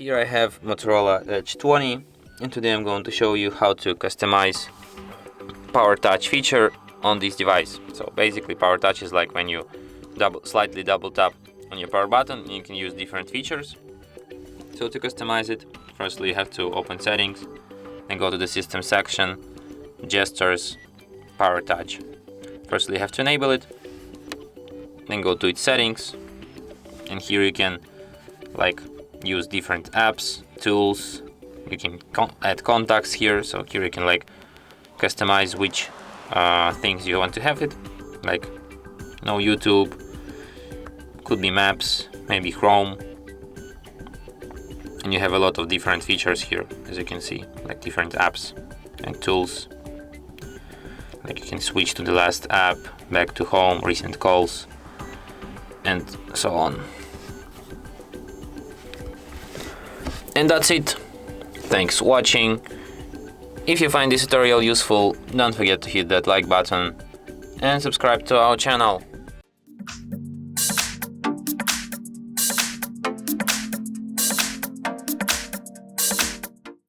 Here I have Motorola Edge 20, and today I'm going to show you how to customize Power Touch feature on this device. So basically Power Touch is like when you slightly double tap on your power button and you can use different features. So to customize it, firstly you have to open settings, then go to the system section, gestures, Power Touch. Firstly you have to enable it, then go to its settings, and here you can use different apps, tools. You can add contacts here, so here you can customize which things you want to have it, like no YouTube, could be maps, maybe Chrome, and you have a lot of different features here, as you can see, like different apps and tools. Like you can switch to the last app, back to home, recent calls, and so on. And that's it. Thanks for watching. If you find this tutorial useful, don't forget to hit that like button and subscribe to our channel.